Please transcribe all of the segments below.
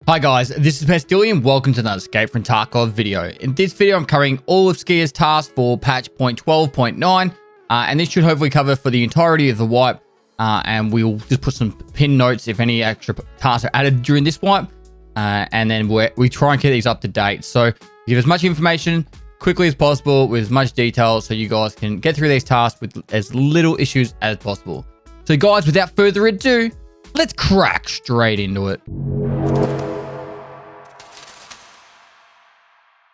Hi guys, this is Pestily and welcome to another Escape from Tarkov video. In this video, I'm covering all of Skier's tasks for patch 0.12.9, and this should hopefully cover for the entirety of the wipe, and we'll just put some pin notes if any extra tasks are added during this wipe, and then we try and get these up to date. So give as much information quickly as possible with as much detail so you guys can get through these tasks with as little issues as possible. So guys, without further ado, let's crack straight into it.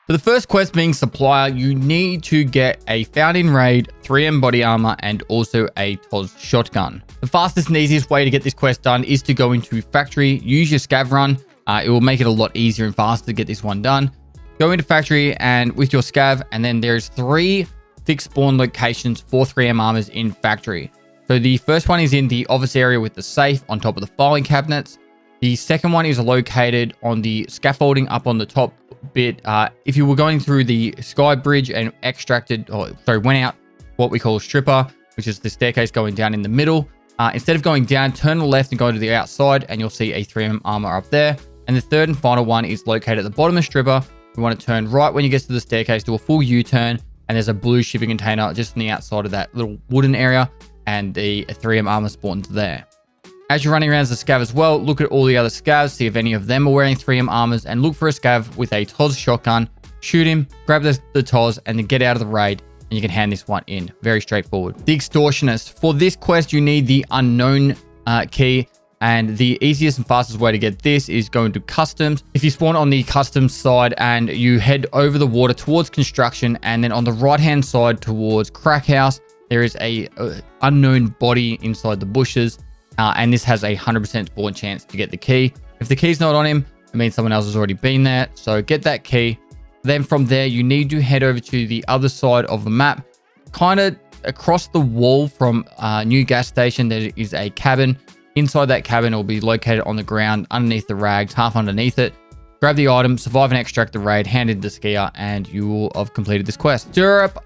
For the first quest being Supplier, you need to get a found in raid, 3M body armor, and also a TOS shotgun. The fastest and easiest way to get this quest done is to go into factory, use your scav run. It will make it a lot easier and faster to get this one done. Go into factory and with your scav, and then there's 3 fixed spawn locations for 3M armors in factory. So the first one is in the office area with the safe on top of the filing cabinets. The second one is located on the scaffolding up on the top bit. If you were going through the sky bridge and went out what we call stripper, which is the staircase going down in the middle, instead of going down, turn to the left and go to the outside and you'll see a 3M armor up there. And the third and final one is located at the bottom of stripper. You want to turn right when you get to the staircase, do a full U-turn, and there's a blue shipping container just on the outside of that little wooden area, and the 3M armor spawns there. As you're running around as a scav as well, look at all the other scavs, see if any of them are wearing 3M armors, and look for a scav with a TOS shotgun, shoot him, grab the TOS, and then get out of the raid, and you can hand this one in. Very straightforward. The Extortionist. For this quest, you need the unknown key, and the easiest and fastest way to get this is going to customs. If you spawn on the customs side and you head over the water towards construction, and then on the right-hand side towards crack house, there is a unknown body inside the bushes. And this has a 100% spawn chance to get the key. If the key's not on him, it means someone else has already been there. So get that key. Then from there, you need to head over to the other side of the map. Kind of across the wall from new gas station, there is a cabin. Inside that cabin, it will be located on the ground, underneath the rags, half underneath it. Grab the item, survive and extract the raid, hand it to Skier, and you will have completed this quest. Stirrup.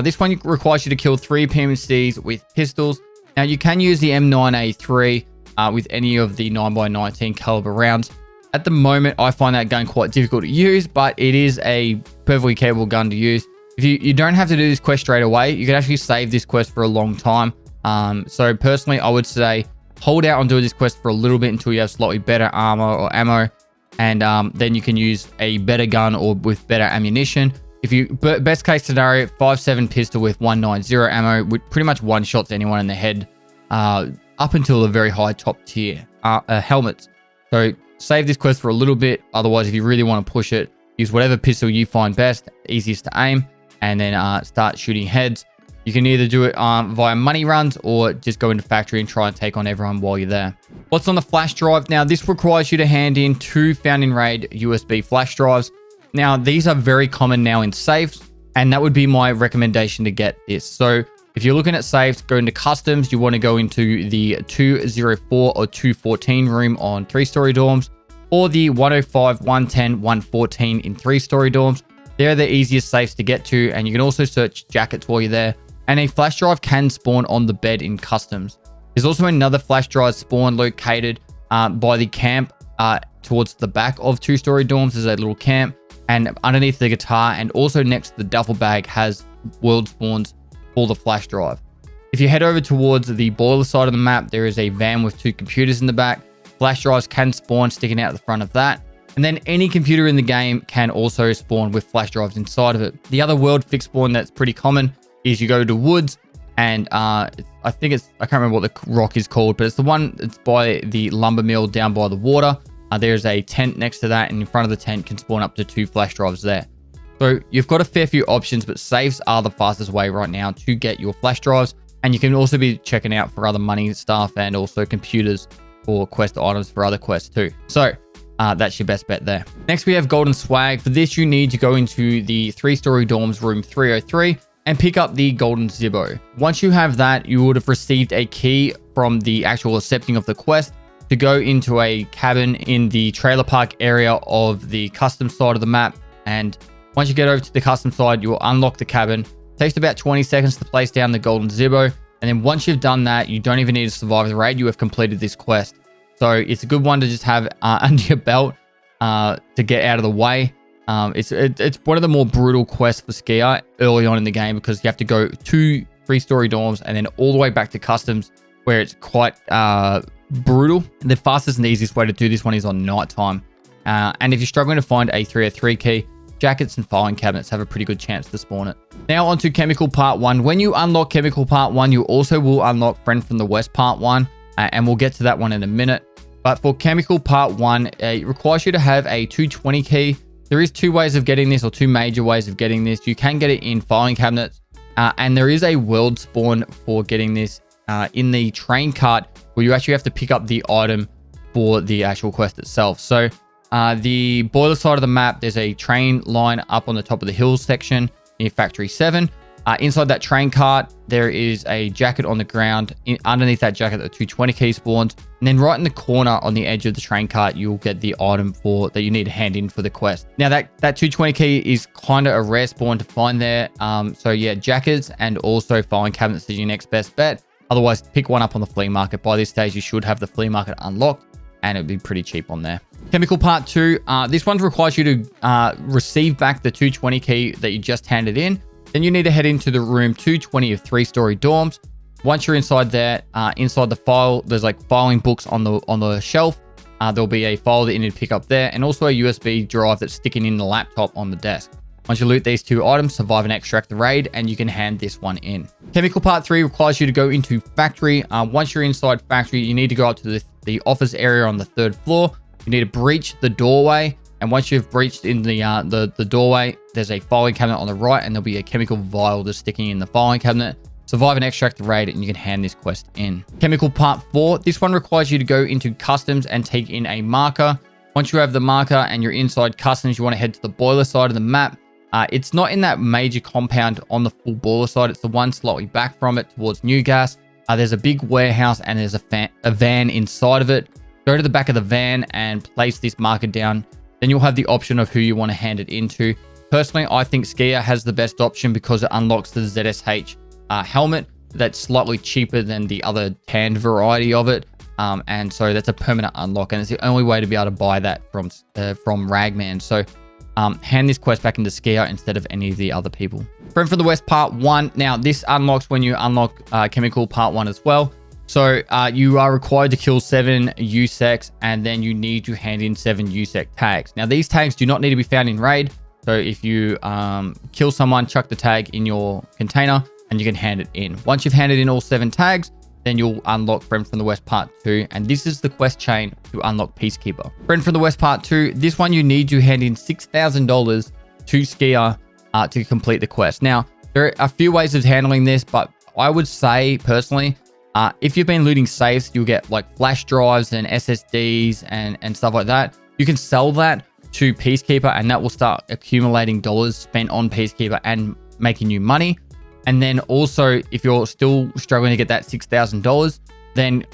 This one requires you to kill 3 PMCs with pistols. Now, you can use the M9A3 with any of the 9x19 caliber rounds. At the moment, I find that gun quite difficult to use, but it is a perfectly capable gun to use. If you don't have to do this quest straight away, you can actually save this quest for a long time. So personally, I would say hold out on doing this quest for a little bit until you have slightly better armor or ammo, and then you can use a better gun or with better ammunition. If you, best case scenario, 5.7 pistol with 190 ammo, with pretty much one-shots anyone in the head, up until the very high top tier helmets. So save this quest for a little bit. Otherwise, if you really want to push it, use whatever pistol you find best, easiest to aim, and then start shooting heads. You can either do it via money runs or just go into factory and try and take on everyone while you're there. What's on the flash drive? Now, this requires you to hand in 2 found in raid USB flash drives. Now, these are very common now in safes, and that would be my recommendation to get this. So if you're looking at safes, go into customs. You want to go into the 204 or 214 room on 3-story dorms, or the 105, 110, 114 in 3-story dorms. They're the easiest safes to get to, and you can also search jackets while you're there. And a flash drive can spawn on the bed in customs. There's also another flash drive spawn located by the camp towards the back of 2-story dorms. There's a little camp. And underneath the guitar and also next to the duffel bag has world spawns for the flash drive. If you head over towards the boiler side of the map, there is a van with 2 computers in the back. Flash drives can spawn sticking out the front of that. And then any computer in the game can also spawn with flash drives inside of it. The other world fixed spawn that's pretty common is you go to woods, and I can't remember what the rock is called, but it's the one that's by the lumber mill down by the water. There's a tent next to that, and in front of the tent can spawn up to 2 flash drives there. So you've got a fair few options, but safes are the fastest way right now to get your flash drives. And you can also be checking out for other money stuff and also computers for quest items for other quests too. So that's your best bet there. Next, we have golden swag. For this, you need to go into the 3-story dorms room 303 and pick up the golden Zibbo. Once you have that, you would have received a key from the actual accepting of the quest to go into a cabin in the trailer park area of the custom side of the map. And once you get over to the custom side, you'll unlock the cabin. It takes about 20 seconds to place down the golden Zibbo. And then once you've done that, you don't even need to survive the raid. You have completed this quest. So it's a good one to just have under your belt to get out of the way. It's one of the more brutal quests for skier early on in the game, because you have to go 2 3-story dorms and then all the way back to customs, where it's quite brutal. The fastest and easiest way to do this one is on nighttime. And if you're struggling to find a 303 key, jackets and filing cabinets have a pretty good chance to spawn it. Now onto Chemical Part 1. When you unlock Chemical Part 1, you also will unlock Friend from the West Part 1, and we'll get to that one in a minute. But for Chemical Part 1, it requires you to have a 220 key. There is 2 ways of getting this, or 2 major ways of getting this. You can get it in filing cabinets, and there is a world spawn for getting this in the train cart, where you actually have to pick up the item for the actual quest itself. So the boiler side of the map, there's a train line up on the top of the hills section near Factory 7. Inside that train cart, there is a jacket on the ground. Underneath that jacket, the 220 key spawns. And then right in the corner on the edge of the train cart, you'll get the item that you need to hand in for the quest. Now that 220 key is kind of a rare spawn to find there. So yeah, jackets and also filing cabinets is your next best bet. Otherwise, pick one up on the flea market. By this stage, you should have the flea market unlocked, and it'd be pretty cheap on there. Chemical Part 2. This one requires you to receive back the 220 key that you just handed in. Then you need to head into the room 220 of 3-story dorms. Once you're inside there, inside the file, there's like filing books on the shelf. There'll be a file that you need to pick up there, and also a USB drive that's sticking in the laptop on the desk. Once you loot these 2 items, survive and extract the raid, and you can hand this one in. Chemical Part 3 requires you to go into Factory. Once you're inside Factory, you need to go up to the office area on the 3rd floor. You need to breach the doorway, and once you've breached in the doorway, there's a filing cabinet on the right, and there'll be a chemical vial just sticking in the filing cabinet. Survive and extract the raid, and you can hand this quest in. Chemical Part 4. This one requires you to go into Customs and take in a marker. Once you have the marker and you're inside Customs, you want to head to the boiler side of the map. It's not in that major compound on the full boiler side. It's the one slightly back from it towards New Gas. There's a big warehouse, and there's a van inside of it. Go to the back of the van and place this marker down. Then you'll have the option of who you want to hand it into. Personally, I think Skier has the best option because it unlocks the ZSH helmet that's slightly cheaper than the other tanned variety of it. And so that's a permanent unlock, and it's the only way to be able to buy that from Ragman. So hand this quest back into Skier instead of any of the other people. Friend from the West Part 1. Now, this unlocks when you unlock Chemical Part 1 as well. So you are required to kill 7 USECs, and then you need to hand in 7 USEC tags. Now, these tags do not need to be found in raid. So if you kill someone, chuck the tag in your container, and you can hand it in. Once you've handed in all 7 tags, then you'll unlock Friend from the West Part 2. And this is the quest chain to unlock Peacekeeper. Friend from the West Part 2. This one you need to hand in $6,000 to Skier to complete the quest. Now, there are a few ways of handling this, but I would say personally, if you've been looting safes, you'll get like flash drives and SSDs and stuff like that. You can sell that to Peacekeeper, and that will start accumulating dollars spent on Peacekeeper and making you money. And then also, if you're still struggling to get that $6,000, then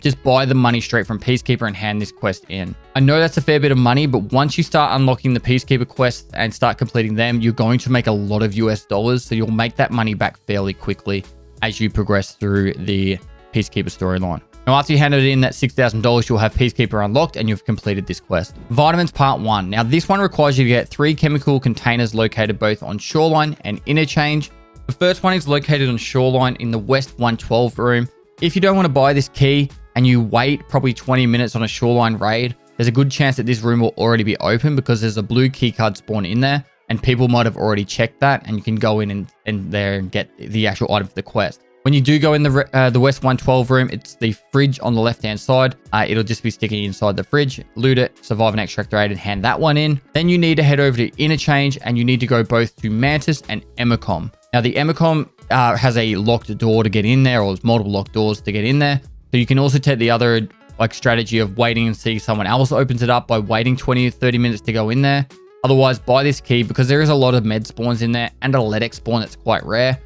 just buy the money straight from Peacekeeper and hand this quest in. I know that's a fair bit of money, but once you start unlocking the Peacekeeper quests and start completing them, you're going to make a lot of US dollars. So you'll make that money back fairly quickly as you progress through the Peacekeeper storyline. Now, after you handed in that $6,000, you'll have Peacekeeper unlocked and you've completed this quest. Vitamins Part 1. Now, this one requires you to get 3 chemical containers located both on Shoreline and Interchange. The first one is located on Shoreline in the West 112 room. If you don't want to buy this key and you wait probably 20 minutes on a Shoreline raid, there's a good chance that this room will already be open because there's a blue keycard spawn in there, and people might have already checked that, and you can go in and there and get the actual item for the quest. When you do go in the West 112 room, it's the fridge on the left-hand side. It'll just be sticking inside the fridge. Loot it, survive and extract the raid, and hand that one in. Then you need to head over to Interchange, and you need to go both to Mantis and Emicom. Now, the Emicom has a locked door to get in there, or there's multiple locked doors to get in there. So you can also take the other strategy of waiting and see someone else opens it up by waiting 20 or 30 minutes to go in there. Otherwise, buy this key because there is a lot of med spawns in there and a Ledex spawn that's quite rare.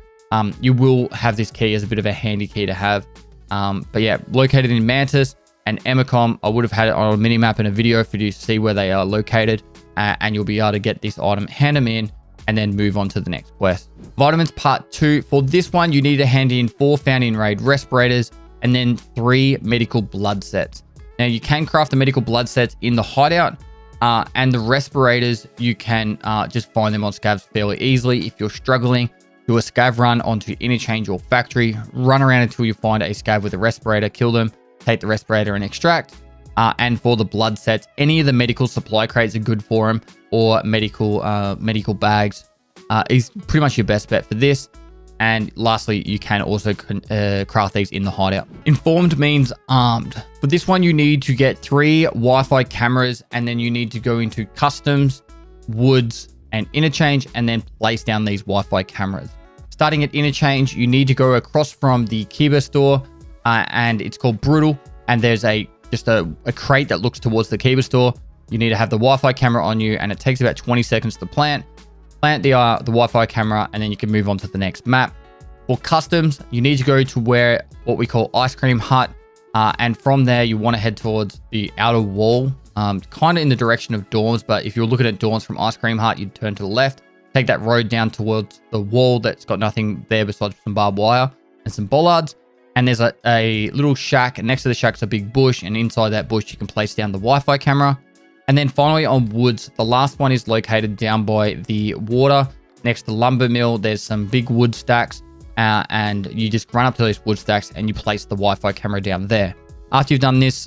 You will have this key as a bit of a handy key to have. But yeah, located in Mantis and Emicom, I would have had it on a mini-map and a video for you to see where they are located. And you'll be able to get this item, hand them in, and then move on to the next quest. Vitamins Part 2. For this one, you need to hand in 4 found in raid respirators and then 3 medical blood sets. Now you can craft the medical blood sets in the hideout, and the respirators, you can just find them on scavs fairly easily. If you're struggling, do a scav run onto interchange or factory, run around until you find a scav with a respirator, kill them, take the respirator and extract. And for the blood sets, any of the medical supply crates are good for them, or medical bags is pretty much your best bet for this. And lastly, you can also craft these in the hideout. Informed means armed. For this one, you need to get 3 Wi-Fi cameras, and then you need to go into customs, woods, and interchange, and then place down these Wi-Fi cameras. Starting at interchange, you need to go across from the Cliber store, and it's called Brutal. And there's just a crate that looks towards the Cliber store. You need to have the Wi-Fi camera on you, and it takes about 20 seconds to plant the Wi-Fi camera, and then you can move on to the next map. For customs, you need to go to where what we call Ice Cream Hut, and from there you want to head towards the outer wall, kind of in the direction of Dawns. But if you're looking at Dawns from Ice Cream Hut, you'd turn to the left, take that road down towards the wall that's got nothing there besides some barbed wire and some bollards. And there's a little shack, and next to the shack's a big bush, and inside that bush you can place down the Wi-Fi camera. And then finally on woods, the last one is located down by the water next to the lumber mill. There's some big wood stacks, and you just run up to those wood stacks and you place the Wi-Fi camera down there. After you've done this,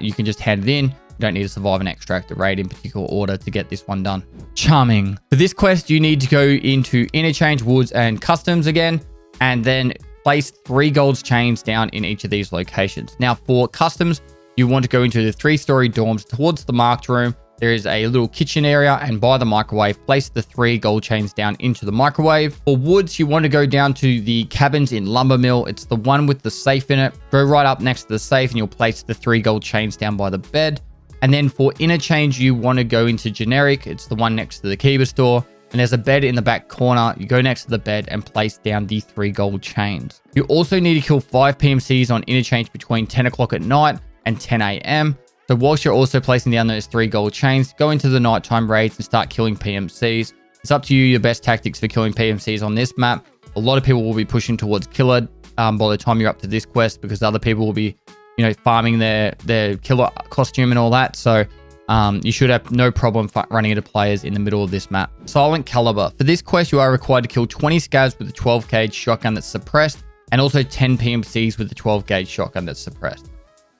you can just hand it in. You don't need to survive and extract the raid in particular order to get this one done. Chumming. For this quest, you need to go into interchange, woods, and customs again, and then place 3 gold chains down in each of these locations. Now for customs, you want to go into the 3-story dorms towards the marked room. There is a little kitchen area, and by the microwave, place the 3 gold chains down into the microwave. For woods, you want to go down to the cabins in Lumber Mill. It's the one with the safe in it. Go right up next to the safe and you'll place the 3 gold chains down by the bed. And then for interchange, you want to go into generic. It's the one next to the Cliber store. And there's a bed in the back corner. You go next to the bed and place down the 3 gold chains. You also need to kill 5 PMCs on interchange between 10 o'clock at night and 10 a.m. So whilst you're also placing down those 3 gold chains, go into the nighttime raids and start killing PMCs. It's up to you, your best tactics for killing PMCs on this map. A lot of people will be pushing towards killer by the time you're up to this quest, because other people will be, farming their killer costume and all that. So you should have no problem running into players in the middle of this map. Silent Caliber. For this quest, you are required to kill 20 scavs with a 12 gauge shotgun that's suppressed, and also 10 PMCs with a 12 gauge shotgun that's suppressed.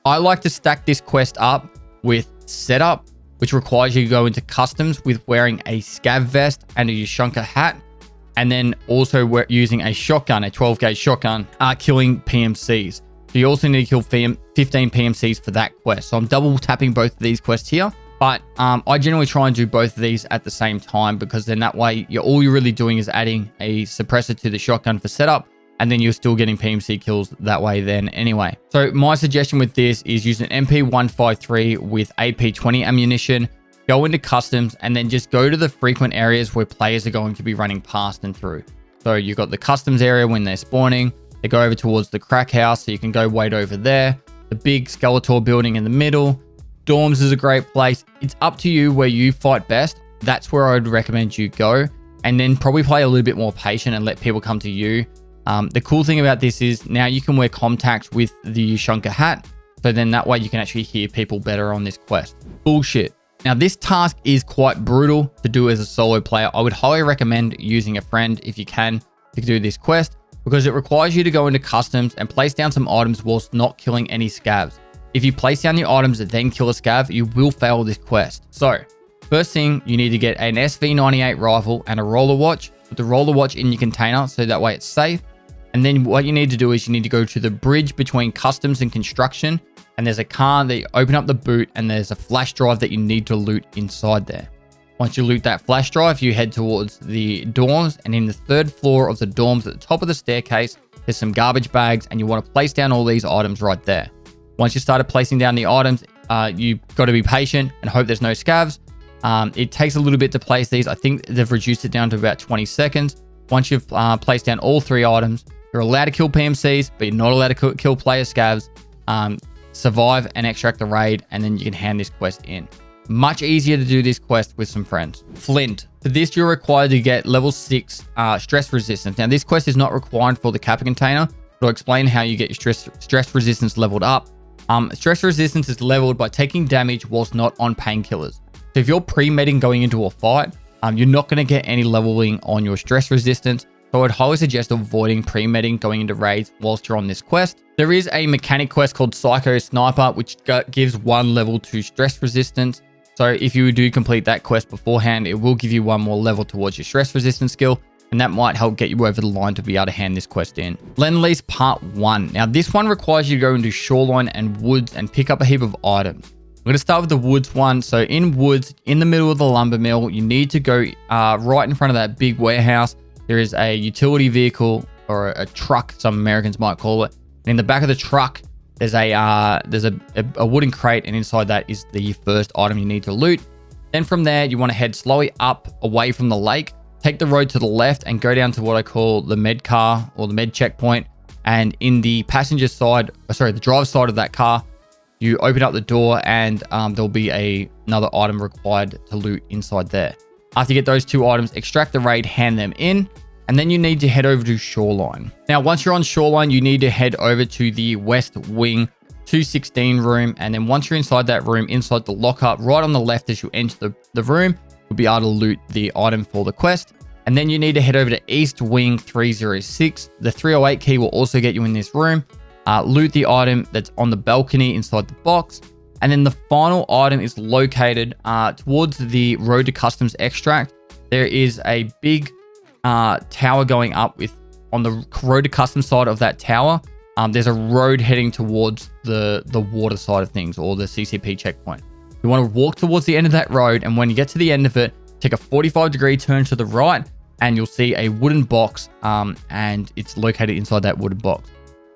I like to stack this quest up with Setup, which requires you to go into customs with wearing a scav vest and a Yushunka hat, and then also using a shotgun, a 12 gauge shotgun, killing PMCs. So you also need to kill 15 PMCs for that quest. So I'm double tapping both of these quests here, but I generally try and do both of these at the same time, because then that way all you're really doing is adding a suppressor to the shotgun for setup, and then you're still getting PMC kills that way then anyway. So my suggestion with this is use an MP153 with AP20 ammunition, go into customs, and then just go to the frequent areas where players are going to be running past and through. So you've got the customs area when they're spawning. They go over towards the crack house, so you can go wait over there. The big Skeletor building in the middle. Dorms is a great place. It's up to you where you fight best. That's where I would recommend you go. And then probably play a little bit more patient and let people come to you. The cool thing about this is now you can wear contacts with the Yushunka hat. So then that way you can actually hear people better on this quest. Bullshit. Now this task is quite brutal to do as a solo player. I would highly recommend using a friend if you can to do this quest, because it requires you to go into customs and place down some items whilst not killing any scavs. If you place down the items and then kill a scav, you will fail this quest. So first thing, you need to get an SV98 rifle and a roller watch. Put the roller watch in your container so that way it's safe. And then what you need to do is you need to go to the bridge between customs and construction, and there's a car that you open up the boot, and there's a flash drive that you need to loot inside there. Once you loot that flash drive, you head towards the dorms, and in the 3rd floor of the dorms at the top of the staircase, there's some garbage bags, and you want to place down all these items right there. Once you started placing down the items, you've got to be patient and hope there's no scavs. It takes a little bit to place these. I think they've reduced it down to about 20 seconds. Once you've placed down all 3 items, you're allowed to kill PMCs, but you're not allowed to kill player scavs. Survive and extract the raid, and then you can hand this quest in. Much easier to do this quest with some friends. Flint. For this, you're required to get level 6 stress resistance. Now, this quest is not required for the Kappa container, but I'll explain how you get your stress resistance leveled up. Stress resistance is leveled by taking damage whilst not on painkillers. So if you're pre-medding going into a fight, you're not going to get any leveling on your stress resistance. So I'd highly suggest avoiding pre-medding going into raids whilst you're on this quest. There is a mechanic quest called Psycho Sniper, which gives 1 level to stress resistance. So if you do complete that quest beforehand, it will give you 1 more level towards your stress resistance skill. And that might help get you over the line to be able to hand this quest in. Lease Part 1. Now this one requires you to go into shoreline and woods and pick up a heap of items. I'm going to start with the woods one. So in woods, in the middle of the lumber mill, you need to go right in front of that big warehouse. There is a utility vehicle or a truck, some Americans might call it. And in the back of the truck, there's a wooden crate, and inside that is the first item you need to loot. Then from there, you want to head slowly up away from the lake, take the road to the left and go down to what I call the med car or the med checkpoint. And in the passenger side, the driver's side of that car, you open up the door and there'll be another item required to loot inside there. After you get those 2 items, extract the raid, hand them in, and then you need to head over to Shoreline. Now, once you're on Shoreline, you need to head over to the West Wing 216 room. And then once you're inside that room, inside the lockup, right on the left as you enter the room, you'll be able to loot the item for the quest. And then you need to head over to East Wing 306. The 308 key will also get you in this room. Loot the item that's on the balcony inside the box. And then the final item is located towards the Road to Customs extract. There is a big tower going up on the Road to Customs side of that tower. There's a road heading towards the water side of things, or the CCP checkpoint. You want to walk towards the end of that road, and when you get to the end of it, take a 45-degree turn to the right, and you'll see a wooden box, and it's located inside that wooden box.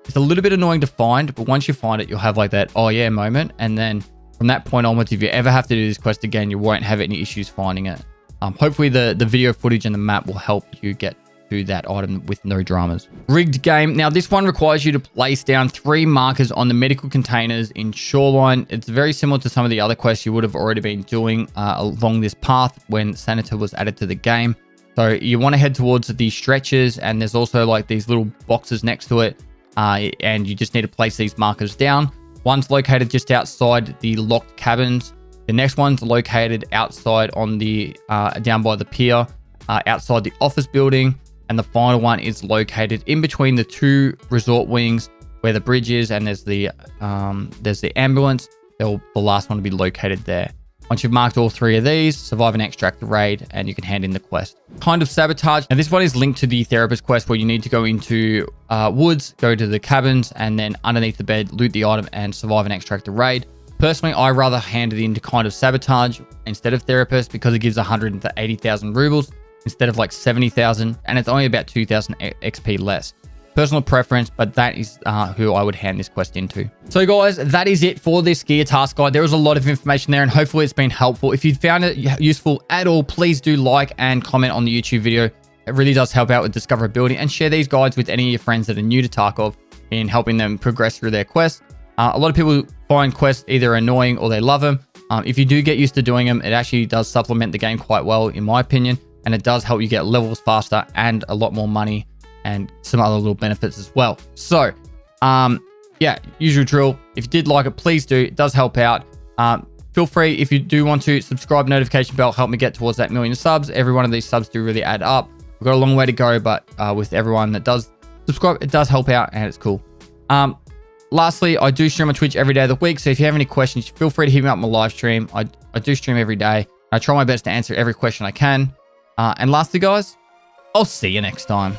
It's a little bit annoying to find, but once you find it, you'll have like that "oh yeah" moment. And then from that point onwards, if you ever have to do this quest again, you won't have any issues finding it. Hopefully the video footage and the map will help you get to that item with no dramas. Rigged game. Now this one requires you to place down 3 markers on the medical containers in Shoreline. It's very similar to some of the other quests you would have already been doing along this path when Senator was added to the game. So you want to head towards the stretchers, and there's also like these little boxes next to it. And you just need to place these markers down. One's located just outside the locked cabins. The next one's located outside on the down by the pier, outside the office building. And the final one is located in between the 2 resort wings where the bridge is, and there's the ambulance. The last one will be located there. Once you've marked all 3 of these, survive and extract the raid, and you can hand in the quest. Kind of Sabotage. Now this one is linked to the therapist quest, where you need to go into woods, go to the cabins, and then underneath the bed, loot the item and survive and extract the raid. Personally, I rather hand it into Kind of Sabotage instead of therapist, because it gives 180,000 rubles instead of like 70,000, and it's only about 2,000 XP less. Personal preference, but that is who I would hand this quest into. So guys, that is it for this gear task guide. There was a lot of information there, and hopefully it's been helpful. If you found it useful at all, please do like and comment on the YouTube video. It really does help out with discoverability, and share these guides with any of your friends that are new to Tarkov in helping them progress through their quests. A lot of people find quests either annoying or they love them. If you do get used to doing them, it actually does supplement the game quite well, in my opinion, and it does help you get levels faster and a lot more money and some other little benefits as well. So, yeah, usual drill. If you did like it, please do. It does help out. Feel free, if you do want to, subscribe, notification bell, help me get towards that 1,000,000 subs. Every one of these subs do really add up. We've got a long way to go, but with everyone that does subscribe, it does help out, and it's cool. Lastly, I do stream on Twitch every day of the week, so if you have any questions, feel free to hit me up on my live stream. I do stream every day. I try my best to answer every question I can. And lastly, guys, I'll see you next time.